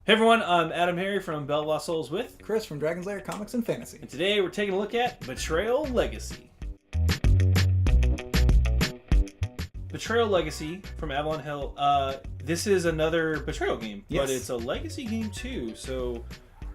Hey everyone, I'm Adam Harry from Bell Lost Souls with Chris from Dragon's Lair Comics and Fantasy. and today we're taking a look at Betrayal Legacy. Betrayal Legacy from Avalon Hill. This is another Betrayal game, Yes. but it's a Legacy game too. So,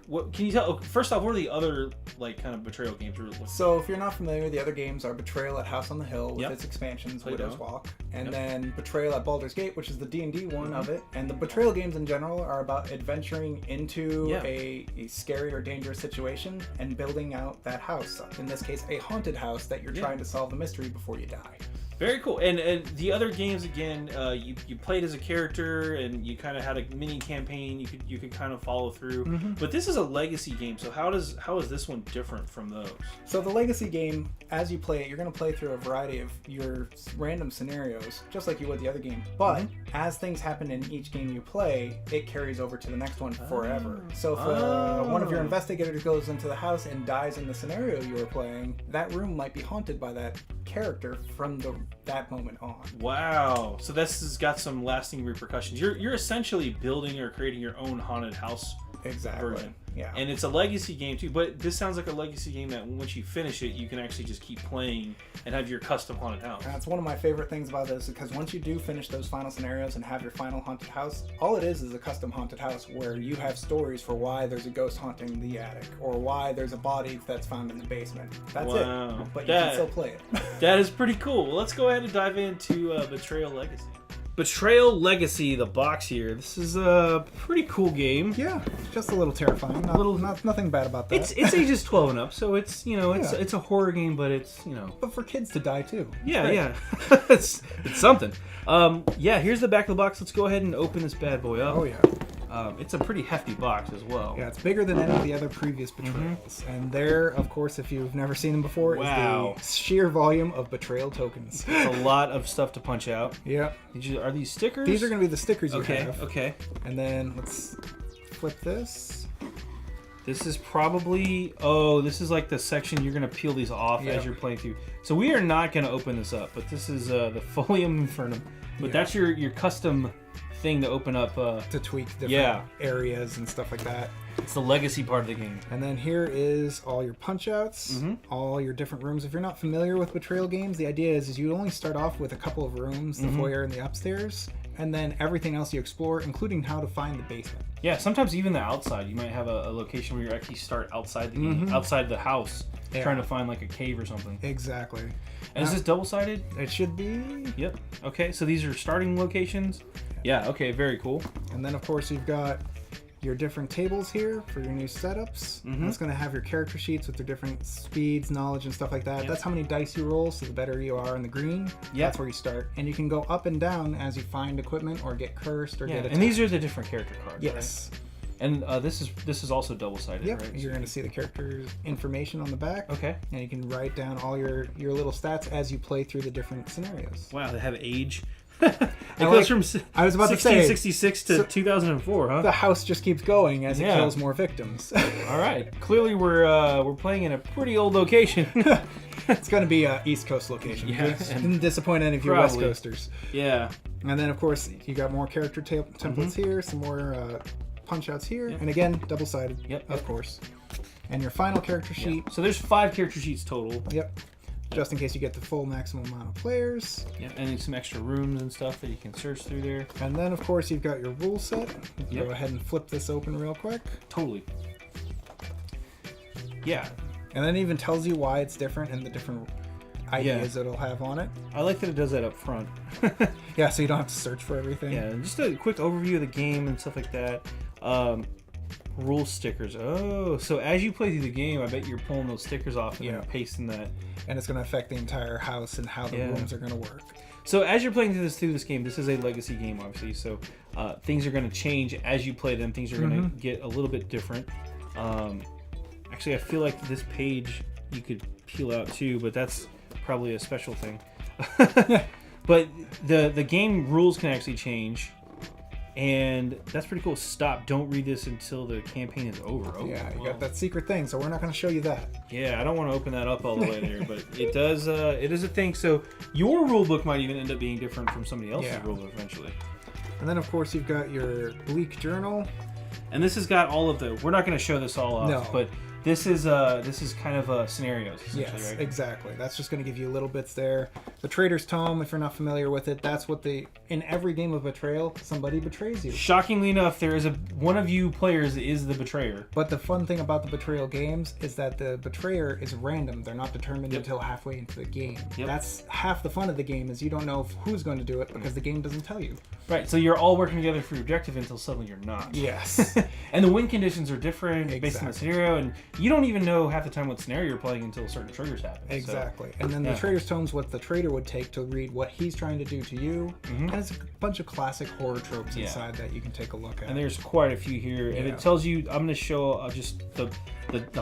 what can you tell? First off, what are the other kind of Betrayal games? So if you're not familiar, the other games are Betrayal at House on the Hill with Yep. its expansions, Played Widow's out. Walk, and Yep. then Betrayal at Baldur's Gate, which is the D&D one of it. And the Betrayal games in general are about adventuring into a scary or dangerous situation and building out that house. In this case, a haunted house that you're trying to solve the mystery before you die. Very cool. And the other games, again, you played as a character and you kind of had a mini campaign you could kind of follow through. But this is a legacy game, so how is this one different from those? So the legacy game, as you play it, you're going to play through a variety of your random scenarios, just like you would the other game. But as things happen in each game you play, it carries over to the next one forever. So if one of your investigators goes into the house and dies in the scenario you were playing, that room might be haunted by that character from that moment on. Wow. So this has got some lasting repercussions. You're essentially building or creating your own haunted house version. Yeah. And it's a legacy game too, but this sounds like a legacy game that once you finish it, you can actually just keep playing and have your custom haunted house. That's one of my favorite things about this, because once you do finish those final scenarios and have your final haunted house, all it is a custom haunted house where you have stories for why there's a ghost haunting the attic or why there's a body that's found in the basement. That's it. But you can still play it. That is pretty cool. Well, let's go ahead and dive into Betrayal Legacy. Betrayal Legacy, the box here. This is a pretty cool game. Yeah, just a little terrifying. Nothing bad about that. It's ages 12 and up, so it's it's a horror game, but it's But for kids to die too. Yeah. it's something. Here's the back of the box. Let's go ahead and open this bad boy up. Oh yeah. It's a pretty hefty box as well. Yeah, it's bigger than any of the other previous Betrayals. And there, of course, if you've never seen them before, is the sheer volume of Betrayal tokens. It's a lot of stuff to punch out. Yeah. Are these stickers? These are going to be the stickers you have. Okay. And then let's flip this. This is probably... Oh, this is like the section you're going to peel these off as you're playing through. So we are not going to open this up, but this is the Folium Infernum. But that's your custom thing to open up. To tweak different areas and stuff like that. It's the legacy part of the game. And then here is all your punch-outs, all your different rooms. If you're not familiar with Betrayal games, the idea is you only start off with a couple of rooms, the foyer and the upstairs, and then everything else you explore, including how to find the basement. Yeah, sometimes even the outside. You might have a location where you actually start outside the game, outside the house, trying to find like a cave or something. Exactly. And is this double-sided? It should be. Yep. Okay, so these are starting locations? Yeah, okay, very cool. And then, of course, you've got your different tables here for your new setups. That's going to have your character sheets with their different speeds, knowledge, and stuff like that. That's how many dice you roll, so the better you are in the green, that's where you start. And you can go up and down as you find equipment or get cursed or get attacked. And these are the different character cards, yes. right? And this is also double-sided, yep. right? You're going to see the character's information on the back. Okay. And you can write down all your little stats as you play through the different scenarios. Wow, they have age. It goes from I was about to say 1666 to 2004, huh? The house just keeps going as it kills more victims. All right. Clearly, we're playing in a pretty old location. It's going to be an East Coast location. Yeah, and disappoint any of you West Coasters. Yeah. And then, of course, you got more character templates here, some more punch-outs here, and again, double-sided, of course. And your final character sheet. So there's 5 character sheets total. Yep. Just in case you get the full maximum amount of players. Yeah, and then some extra rooms and stuff that you can search through there. And then, of course, you've got your rule set. Go ahead and flip this open real quick. Totally. Yeah. And then it even tells you why it's different and the different ideas it'll have on it. I like that it does that up front. Yeah, so you don't have to search for everything. Yeah, just a quick overview of the game and stuff like that. Rule stickers. Oh, so as you play through the game, I bet you're pulling those stickers off and then pasting that. And it's going to affect the entire house and how the rooms are going to work. So as you're playing through this game, this is a legacy game, obviously. So things are going to change as you play them. Things are going to get a little bit different. Actually, I feel like this page you could peel out too, but that's probably a special thing. But the game rules can actually change. And that's pretty cool. Stop. Don't read this until the campaign is over. Oh, yeah, you got that secret thing, so we're not going to show you that. Yeah, I don't want to open that up all the way there, but it does. It is a thing. So your rule book might even end up being different from somebody else's rule book eventually. And then, of course, you've got your bleak journal. And this has got all of the. We're not going to show this all off, No. but this is kind of scenarios. Yes, right? exactly. That's just going to give you little bits there. The Traitor's Tome, if you're not familiar with it, that's what in every game of Betrayal, somebody betrays you. Shockingly enough, there is one of you players is the betrayer. But the fun thing about the Betrayal games is that the betrayer is random. They're not determined until halfway into the game. Yep. That's half the fun of the game is you don't know who's going to do it because the game doesn't tell you. Right, so you're all working together for your objective until suddenly you're not. Yes. And the win conditions are different based on the scenario, and you don't even know half the time what scenario you're playing until certain triggers happen. Exactly. And then the Traitor's Tome's what the traitor would take to read what he's trying to do to you. And it's a bunch of classic horror tropes inside that you can take a look at. And there's quite a few here, and it tells you, I'm going to show just the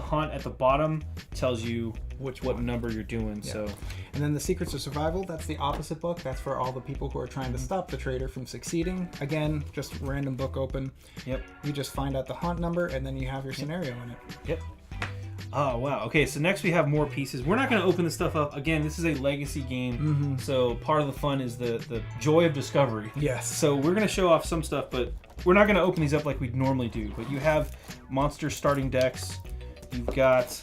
haunt at the bottom tells you what number you're doing. Yeah. So, and then the Secrets of Survival, that's the opposite book. That's for all the people who are trying to stop the traitor from succeeding. Again, just random book open. Yep. You just find out the haunt number, and then you have your scenario in it. Yep. Oh, wow. Okay, so next we have more pieces. We're not going to open this stuff up. Again, this is a legacy game, so part of the fun is the joy of discovery. Yes. So we're going to show off some stuff, but we're not going to open these up like we normally do. But you have monster starting decks. You've got...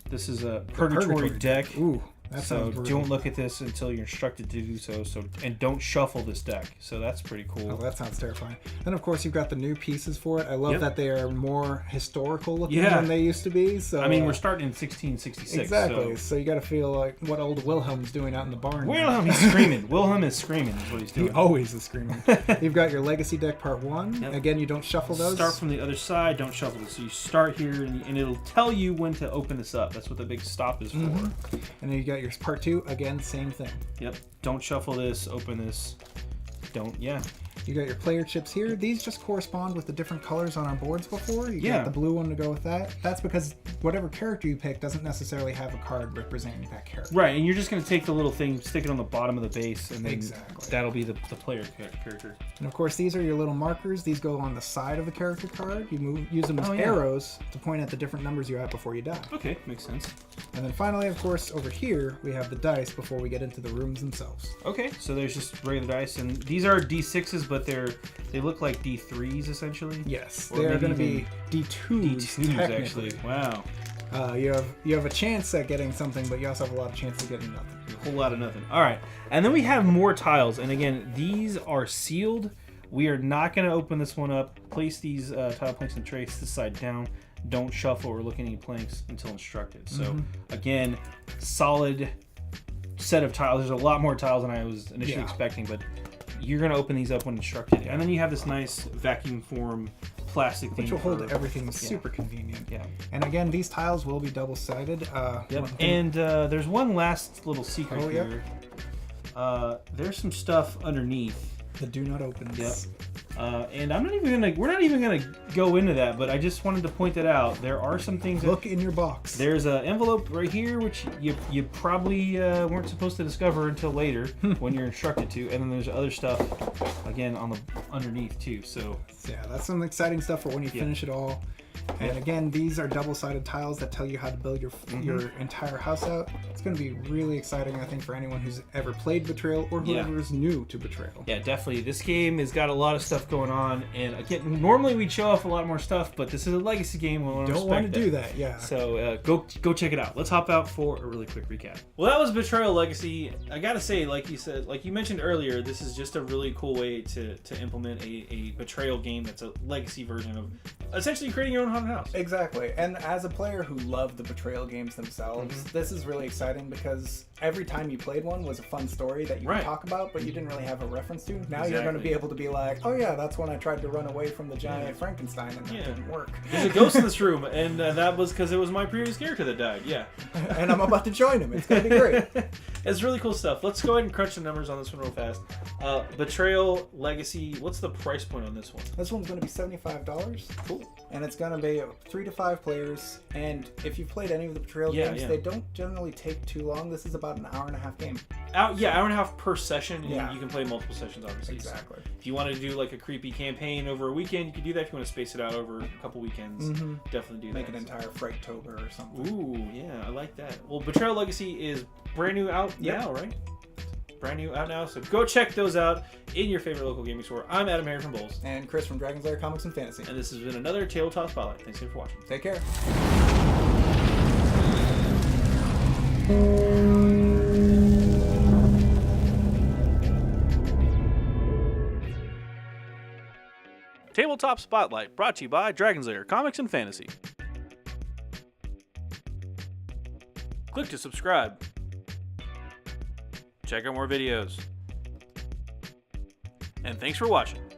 This is a Purgatory deck. Ooh, that so sounds brutal. don't look at this until you're instructed to do so. And don't shuffle this deck. So that's pretty cool. Oh, that sounds terrifying. Then of course you've got the new pieces for it. I love that they are more historical looking than they used to be. So I mean, we're starting in 1666. Exactly. So you got to feel like what old Wilhelm's doing out in the barn. Wilhelm, he's screaming. Wilhelm is screaming. Is what he's doing. He always is screaming. You've got your Legacy deck part 1. Yep. Again, you don't shuffle those. Start from the other side. Don't shuffle this. So you start here, and it'll tell you when to open this up. That's what the big stop is for. And then you got your part 2. Again, same thing. Yep. Don't shuffle this. Open this. Don't. Yeah. You got your player chips here. These just correspond with the different colors on our boards before. You got the blue one to go with that. That's because whatever character you pick doesn't necessarily have a card representing that character. Right, and you're just going to take the little thing, stick it on the bottom of the base, and then that'll be the player character. And of course, these are your little markers. These go on the side of the character card. You use them as arrows to point at the different numbers you have before you die. Okay, makes sense. And then finally, of course, over here, we have the dice before we get into the rooms themselves. Okay, so there's just regular dice, and these are D6s, but they look like D3s essentially. Yes, or they are going to be D2s actually. Wow. You have a chance at getting something, but you also have a lot of chances of getting nothing. A whole lot of nothing. All right, and then we have more tiles, and again, these are sealed. We are not going to open this one up. Place these tile planks and trays this side down. Don't shuffle or look at any planks until instructed. So again, solid set of tiles. There's a lot more tiles than I was initially expecting, but you're going to open these up when instructed. And then you have this nice vacuum form plastic thing. Which will hold everything super convenient. Yeah. And again, these tiles will be double-sided. And there's one last little secret here. There's some stuff underneath. The do not open. Yep. And we're not even gonna go into that, but I just wanted to point that out. There are some things. Look in your box. There's an envelope right here, which you probably weren't supposed to discover until later when you're instructed to, and then there's other stuff again on the underneath too. So yeah, that's some exciting stuff for when you finish it all. And again, these are double-sided tiles that tell you how to build your entire house out. It's going to be really exciting, I think, for anyone who's ever played Betrayal or whoever is new to Betrayal. Yeah, definitely. This game has got a lot of stuff going on, and again, normally we'd show off a lot more stuff, but this is a legacy game. We don't want to do that, yeah. So go check it out. Let's hop out for a really quick recap. Well, that was Betrayal Legacy. I gotta say, like you mentioned earlier, this is just a really cool way to implement a Betrayal game that's a legacy version of essentially creating your own haunted house. Exactly. And as a player who loved the Betrayal games themselves, this is really exciting because every time you played one was a fun story that you could talk about, but you didn't really have a reference to. Now you're going to be able to be like, oh yeah, that's when I tried to run away from the giant Frankenstein and that didn't work. There's a ghost in this room, and that was because it was my previous character that died. Yeah. And I'm about to join him. It's going to be great. It's really cool stuff. Let's go ahead and crunch the numbers on this one real fast. Betrayal Legacy, what's the price point on this one? This one's going to be $75. Cool. And it's going to be 3 to 5 players. And if you've played any of the Betrayal games, they don't generally take too long. This is about an hour-and-a-half game. Hour and a half per session. And you can play multiple sessions, obviously. Exactly. So if you want to do like a creepy campaign over a weekend, you can do that. If you want to space it out over a couple weekends, definitely do that. Make an entire Frighttober or something. Ooh, yeah, I like that. Well, Betrayal Legacy is brand new out now, right? brand new out now. So go check those out in your favorite local gaming store. I'm Adam Harry from BoLS. And Chris from Dragon's Lair Comics and Fantasy. And this has been another Tabletop Spotlight. Thanks again for watching. Take care. Tabletop Spotlight, brought to you by Dragon's Lair Comics and Fantasy. Click to subscribe. Check out more videos. And thanks for watching.